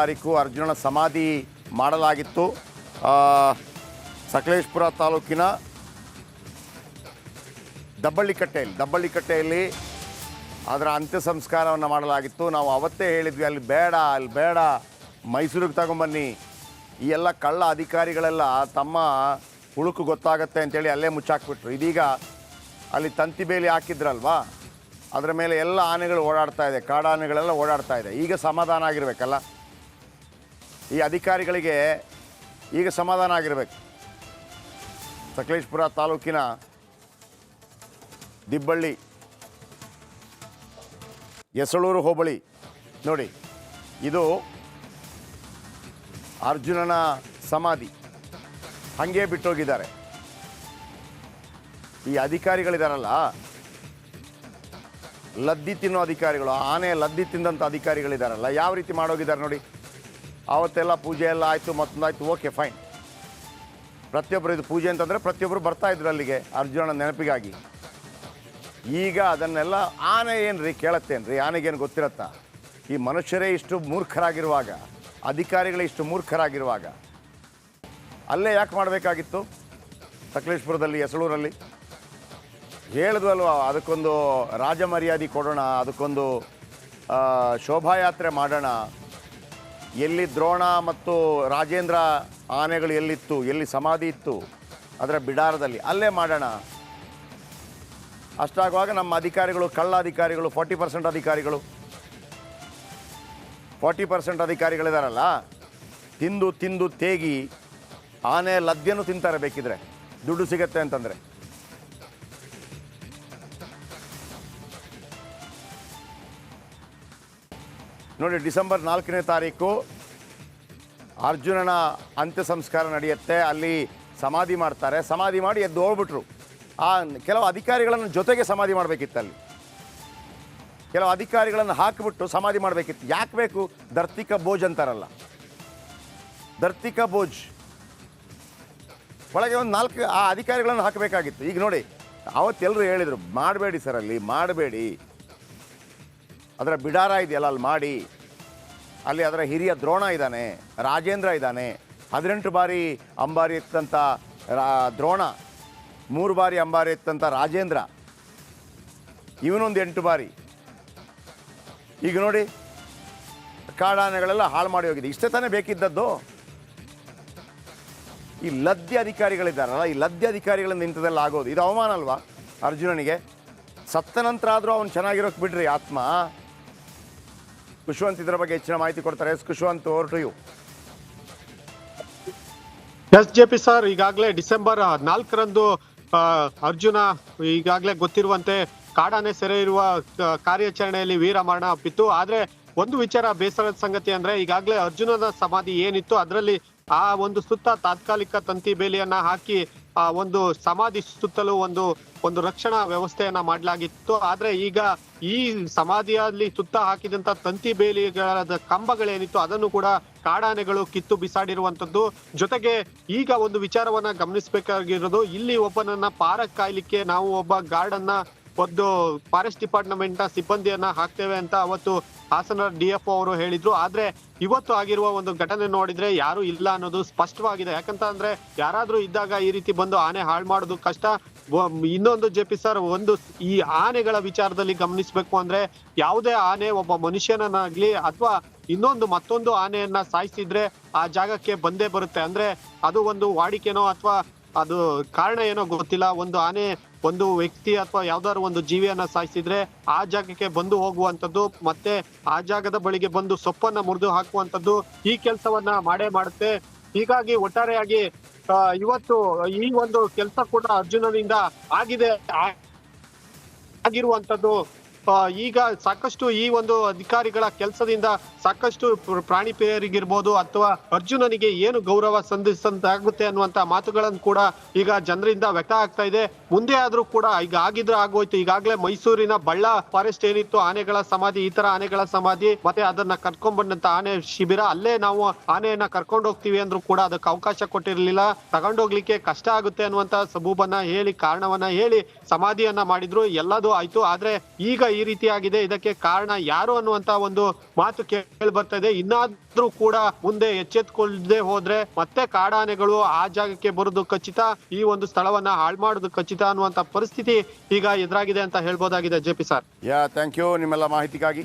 ತಾರೀಕು ಅರ್ಜುನನ ಸಮಾಧಿ ಮಾಡಲಾಗಿತ್ತು. ಸಕಲೇಶಪುರ ತಾಲೂಕಿನ ದಬ್ಬಳ್ಳಿಕಟ್ಟೆಯಲ್ಲಿ ಅದರ ಅಂತ್ಯ ಸಂಸ್ಕಾರವನ್ನು ಮಾಡಲಾಗಿತ್ತು. ನಾವು ಅವತ್ತೇ ಹೇಳಿದ್ವಿ, ಅಲ್ಲಿ ಬೇಡ, ಮೈಸೂರಿಗೆ ತಗೊಂಬನ್ನಿ. ಈ ಎಲ್ಲ ಕಳ್ಳ ಅಧಿಕಾರಿಗಳೆಲ್ಲ ತಮ್ಮ ಹುಳುಕು ಗೊತ್ತಾಗತ್ತೆ ಅಂತೇಳಿ ಅಲ್ಲೇ ಮುಚ್ಚಾಕ್ಬಿಟ್ರು. ಇದೀಗ ಅಲ್ಲಿ ತಂತಿ ಬೇಲಿ ಹಾಕಿದ್ರಲ್ವಾ, ಅದರ ಮೇಲೆ ಎಲ್ಲ ಆನೆಗಳು ಓಡಾಡ್ತಾ ಇದೆ, ಕಾಡಾನೆಗಳೆಲ್ಲ ಓಡಾಡ್ತಾ ಇದೆ. ಈಗ ಸಮಾಧಾನ ಆಗಿರಬೇಕಲ್ಲ, ಈ ಅಧಿಕಾರಿಗಳಿಗೆ ಈಗ ಸಮಾಧಾನ ಆಗಿರಬೇಕು. ಸಕಲೇಶಪುರ ತಾಲೂಕಿನ ದಿಬ್ಬಳ್ಳಿ ಯಸಳೂರು ಹೋಬಳಿ ನೋಡಿ, ಇದು ಅರ್ಜುನನ ಸಮಾಧಿ ಹಾಗೇ ಬಿಟ್ಟೋಗಿದ್ದಾರೆ. ಈ ಅಧಿಕಾರಿಗಳಿದಾರಲ್ಲ, ಲದ್ದಿ ತಿನ್ನೋ ಅಧಿಕಾರಿಗಳು, ಆನೆ ಲದ್ದಿ ತಿಂದಂಥ ಅಧಿಕಾರಿಗಳಿದಾರಲ್ಲ, ಯಾವ ರೀತಿ ಮಾಡೋಗಿದ್ದಾರೆ ನೋಡಿ. ಆವತ್ತೆಲ್ಲ ಪೂಜೆ ಎಲ್ಲ ಆಯಿತು, ಮತ್ತೊಂದಾಯ್ತು, ಓಕೆ ಫೈನ್. ಪ್ರತಿಯೊಬ್ಬರು ಇದು ಪೂಜೆ ಅಂತಂದರೆ ಪ್ರತಿಯೊಬ್ಬರು ಬರ್ತಾಯಿದ್ರು ಅಲ್ಲಿಗೆ ಅರ್ಜುನನ ನೆನಪಿಗಾಗಿ. ಈಗ ಅದನ್ನೆಲ್ಲ ಆನೆ ಏನು ರೀ ಕೇಳತ್ತೇನ್ರಿ, ಆನೆಗೇನು ಗೊತ್ತಿರತ್ತಾ? ಈ ಮನುಷ್ಯರೇ ಇಷ್ಟು ಮೂರ್ಖರಾಗಿರುವಾಗ, ಅಧಿಕಾರಿಗಳೇ ಇಷ್ಟು ಮೂರ್ಖರಾಗಿರುವಾಗ ಅಲ್ಲೇ ಯಾಕೆ ಮಾಡಬೇಕಾಗಿತ್ತು? ಸಕಲೇಶಪುರದಲ್ಲಿ, ಯಸಳೂರಲ್ಲಿ ಹೇಳಿದ್ವಲ್ವ, ಅದಕ್ಕೊಂದು ರಾಜ ಮರ್ಯಾದೆ ಕೊಡೋಣ, ಅದಕ್ಕೊಂದು ಶೋಭಾಯಾತ್ರೆ ಮಾಡೋಣ. ಎಲ್ಲಿ ದ್ರೋಣ ಮತ್ತು ರಾಜೇಂದ್ರ ಆನೆಗಳು ಎಲ್ಲಿತ್ತು, ಎಲ್ಲಿ ಸಮಾಧಿ ಇತ್ತು, ಅದರ ಬಿಡಾರದಲ್ಲಿ ಅಲ್ಲೇ ಮಾಡೋಣ. ಅಷ್ಟಾಗುವಾಗ ನಮ್ಮ ಅಧಿಕಾರಿಗಳು, ಕಳ್ಳ ಅಧಿಕಾರಿಗಳು, 40% ಅಧಿಕಾರಿಗಳಿದಾರಲ್ಲ, ತಿಂದು ತೇಗಿ ಆನೆ ಲದ್ಯನೂ ತಿಂತಾರೆ ಬೇಕಿದ್ರೆ, ದುಡ್ಡು ಸಿಗತ್ತೆ ಅಂತಂದರೆ. ನೋಡಿ, ಡಿಸೆಂಬರ್ 4ನೇ ತಾರೀಕು ಅರ್ಜುನನ ಅಂತ್ಯ ಸಂಸ್ಕಾರ ನಡೆಯುತ್ತೆ. ಅಲ್ಲಿ ಸಮಾಧಿ ಮಾಡ್ತಾರೆ. ಸಮಾಧಿ ಮಾಡಿ ಎದ್ದು ಹೋಗ್ಬಿಟ್ರು. ಕೆಲವು ಅಧಿಕಾರಿಗಳನ್ನು ಜೊತೆಗೆ ಸಮಾಧಿ ಮಾಡಬೇಕಿತ್ತು. ಅಲ್ಲಿ ಕೆಲವು ಅಧಿಕಾರಿಗಳನ್ನು ಹಾಕಿಬಿಟ್ಟು ಸಮಾಧಿ ಮಾಡಬೇಕಿತ್ತು. ಯಾಕೆ ಬೇಕು? ದರ್ತಿಕ ಬೋಜ್ ಅಂತಾರಲ್ಲ, ದರ್ತಿಕ ಬೋಜ್ ಒಳಗೆ ಒಂದು 4 ಆ ಅಧಿಕಾರಿಗಳನ್ನು ಹಾಕಬೇಕಾಗಿತ್ತು. ಈಗ ನೋಡಿ, ಅವತ್ತೆಲ್ಲರೂ ಹೇಳಿದರು, ಮಾಡಬೇಡಿ ಸರ್, ಅಲ್ಲಿ ಮಾಡಬೇಡಿ, ಅದರ ಬಿಡಾರ ಇದೆಯಲ್ಲ ಅಲ್ಲಿ ಮಾಡಿ. ಅಲ್ಲಿ ಅದರ ಹಿರಿಯ ದ್ರೋಣ ಇದ್ದಾನೆ, ರಾಜೇಂದ್ರ ಇದ್ದಾನೆ, 18 ಬಾರಿ ಅಂಬಾರಿ ಎತ್ತಂಥ ದ್ರೋಣ, 3 ಬಾರಿ ಅಂಬಾರಿ ಎತ್ತಂಥ ರಾಜೇಂದ್ರ, ಇವನೊಂದು 8 ಬಾರಿ. ಈಗ ನೋಡಿ, ಕಾಡಾನೆಗಳೆಲ್ಲ ಹಾಳು ಮಾಡಿ ಹೋಗಿದೆ. ಇಷ್ಟೇ ತಾನೇ ಬೇಕಿದ್ದದ್ದು. ಈ ಲದ್ಯ ಅಧಿಕಾರಿಗಳಿದ್ದಾರಲ್ಲ, ಈ ಲದ್ಯ ಅಧಿಕಾರಿಗಳಿಂದ ಇಂಥದ್ದೆಲ್ಲ ಆಗೋದು, ಇದು ಅವಮಾನ ಅಲ್ವಾ ಅರ್ಜುನನಿಗೆ? ಸತ್ತ ನಂತರ ಆದರೂ ಅವನು ಚೆನ್ನಾಗಿರೋಕೆ ಬಿಡ್ರಿ ಆತ್ಮ. ಖುಷ್ವಂತ್ ಇದರ ಬಗ್ಗೆ ಹೆಚ್ಚಿನ ಮಾಹಿತಿ ಕೊಡ್ತಾರೆ. Khushwant, over to you. S J P sir, ಈಗಾಗಲೇ ಡಿಸೆಂಬರ್ 4ರಂದು ಅರ್ಜುನ ಈಗಾಗಲೇ ಗೊತ್ತಿರುವಂತೆ ಕಾಡಾನೆ ಸೆರೆ ಇರುವ ಕಾರ್ಯಾಚರಣೆಯಲ್ಲಿ ವೀರಮರಣ ಅಪ್ಪಿತ್ತು. ಆದ್ರೆ ಒಂದು ವಿಚಾರ ಬೇಸರದ ಸಂಗತಿ ಅಂದ್ರೆ, ಈಗಾಗಲೇ ಅರ್ಜುನನ ಸಮಾಧಿ ಏನಿತ್ತು ಅದರಲ್ಲಿ ಆ ಒಂದು ಸುತ್ತ ತಾತ್ಕಾಲಿಕ ತಂತಿ ಬೇಲಿಯನ್ನ ಹಾಕಿ ಆ ಒಂದು ಸಮಾಧಿ ಸುತ್ತಲೂ ಒಂದು ರಕ್ಷಣಾ ವ್ಯವಸ್ಥೆಯನ್ನ ಮಾಡಲಾಗಿತ್ತು. ಆದ್ರೆ ಈಗ ಈ ಸಮಾಧಿಯಲ್ಲಿ ಸುತ್ತ ಹಾಕಿದಂತ ತಂತಿ ಬೇಲಿಗಳ ಕಂಬಗಳೇನಿತ್ತು ಅದನ್ನು ಕೂಡ ಕಾಡಾನೆಗಳು ಕಿತ್ತು ಬಿಸಾಡಿರುವಂತದ್ದು. ಜೊತೆಗೆ ಈಗ ಒಂದು ವಿಚಾರವನ್ನ ಗಮನಿಸಬೇಕಾಗಿರೋದು, ಇಲ್ಲಿ ಒಬ್ಬನನ್ನ ಪಾರಕ್ ಕಾಯ್ಲಿಕ್ಕೆ ನಾವು ಒಬ್ಬ ಗಾರ್ಡ್ ಅನ್ನ, ಒಂದು ಫಾರೆಸ್ಟ್ ಡಿಪಾರ್ಟ್ಮೆಂಟ್ ನ ಸಿಬ್ಬಂದಿಯನ್ನ ಹಾಕ್ತೇವೆ ಅಂತ ಅವತ್ತು ಹಾಸನ DFO ಅವರು ಹೇಳಿದ್ರು. ಆದ್ರೆ ಇವತ್ತು ಆಗಿರುವ ಒಂದು ಘಟನೆ ನೋಡಿದ್ರೆ ಯಾರು ಇಲ್ಲ ಅನ್ನೋದು ಸ್ಪಷ್ಟವಾಗಿದೆ. ಯಾಕಂತ ಅಂದ್ರೆ ಯಾರಾದ್ರೂ ಇದ್ದಾಗ ಈ ರೀತಿ ಬಂದು ಆನೆ ಹಾಳು ಮಾಡೋದು ಕಷ್ಟ. ಇನ್ನೊಂದು ಜೆ ಪಿ ಸರ್, ಒಂದು ಈ ಆನೆಗಳ ವಿಚಾರದಲ್ಲಿ ಗಮನಿಸ್ಬೇಕು ಅಂದ್ರೆ, ಯಾವುದೇ ಆನೆ ಒಬ್ಬ ಮನುಷ್ಯನನ್ನಾಗ್ಲಿ ಅಥವಾ ಮತ್ತೊಂದು ಆನೆಯನ್ನ ಸಾಯಿಸಿದ್ರೆ ಆ ಜಾಗಕ್ಕೆ ಬಂದೇ ಬರುತ್ತೆ. ಅಂದ್ರೆ ಅದು ಒಂದು ವಾಡಿಕೆನೋ ಅಥವಾ ಅದು ಕಾರಣ ಏನೋ ಗೊತ್ತಿಲ್ಲ, ಒಂದು ಆನೆ ಒಂದು ವ್ಯಕ್ತಿ ಅಥವಾ ಯಾವ್ದಾದ್ರು ಒಂದು ಜೀವಿಯನ್ನ ಸಾಯಿಸಿದ್ರೆ ಆ ಜಾಗಕ್ಕೆ ಬಂದು ಹೋಗುವಂತದ್ದು, ಮತ್ತೆ ಆ ಜಾಗದ ಬಳಿಗೆ ಬಂದು ಸೊಪ್ಪನ್ನ ಮುರಿದು ಹಾಕುವಂತದ್ದು, ಈ ಕೆಲಸವನ್ನ ಮಾಡುತ್ತೆ. ಹೀಗಾಗಿ ಒಟ್ಟಾರೆಯಾಗಿ ಇವತ್ತು ಈ ಒಂದು ಕೆಲಸ ಕೂಡ ಅರ್ಜುನನಿಂದ ಆಗಿರುವಂತದ್ದು. ಈಗ ಸಾಕಷ್ಟು ಈ ಒಂದು ಅಧಿಕಾರಿಗಳ ಕೆಲಸದಿಂದ ಸಾಕಷ್ಟು ಪ್ರಾಣಿ ಪ್ರಿಯರಿಗಿರ್ಬೋದು ಅಥವಾ ಅರ್ಜುನನಿಗೆ ಏನು ಗೌರವ ಸಂದಿಸಂತಾಗುತ್ತೆ ಅನ್ನುವಂತ ಮಾತುಗಳನ್ನು ಕೂಡ ಈಗ ಜನರಿಂದ ವ್ಯಕ್ತ ಆಗ್ತಾ ಇದೆ. ಮುಂದೆ ಆದ್ರೂ ಕೂಡ ಈಗ ಆಗಿದ್ರೆ ಆಗೋಯ್ತು. ಈಗಾಗಲೇ ಮೈಸೂರಿನ ಬಳ್ಳ ಫಾರೆಸ್ಟ್ ಏನಿತ್ತು, ಆನೆಗಳ ಸಮಾಧಿ, ಈ ತರ ಆನೆಗಳ ಸಮಾಧಿ, ಮತ್ತೆ ಅದನ್ನ ಕರ್ಕೊಂಡ್ ಬಂದಂತ ಆನೆ ಶಿಬಿರ, ಅಲ್ಲೇ ನಾವು ಆನೆಯನ್ನ ಕರ್ಕೊಂಡು ಹೋಗ್ತೀವಿ ಅಂದ್ರೂ ಕೂಡ ಅದಕ್ಕೆ ಅವಕಾಶ ಕೊಟ್ಟಿರ್ಲಿಲ್ಲ. ತಗೊಂಡೋಗ್ಲಿಕ್ಕೆ ಕಷ್ಟ ಆಗುತ್ತೆ ಅನ್ನುವಂತ ಸಬೂಬನ್ನ ಹೇಳಿ, ಕಾರಣವನ್ನ ಹೇಳಿ ಸಮಾಧಿಯನ್ನ ಮಾಡಿದ್ರು. ಎಲ್ಲದೂ ಆಯ್ತು. ಆದ್ರೆ ಈಗ ಈ ರೀತಿ ಆಗಿದೆ, ಇದಕ್ಕೆ ಕಾರಣ ಯಾರು ಅನ್ನುವಂತ ಒಂದು ಮಾತು ಕೇಳಿ ಬರ್ತಾ ಇದೆ. ಇನ್ನಾದ್ರೂ ಕೂಡ ಮುಂದೆ ಎಚ್ಚೆತ್ಕೊಳ್ಳದೆ ಹೋದ್ರೆ ಮತ್ತೆ ಕಾಡಾನೆಗಳು ಆ ಜಾಗಕ್ಕೆ ಬರುದು ಖಚಿತ, ಈ ಒಂದು ಸ್ಥಳವನ್ನ ಹಾಳು ಮಾಡುದು ಖಚಿತ ಅನ್ನುವಂತ ಪರಿಸ್ಥಿತಿ ಈಗ ಎದುರಾಗಿದೆ ಅಂತ ಹೇಳ್ಬೋದಾಗಿದೆ. J P sir, thank you ನಿಮ್ಮೆಲ್ಲ ಮಾಹಿತಿಗಾಗಿ.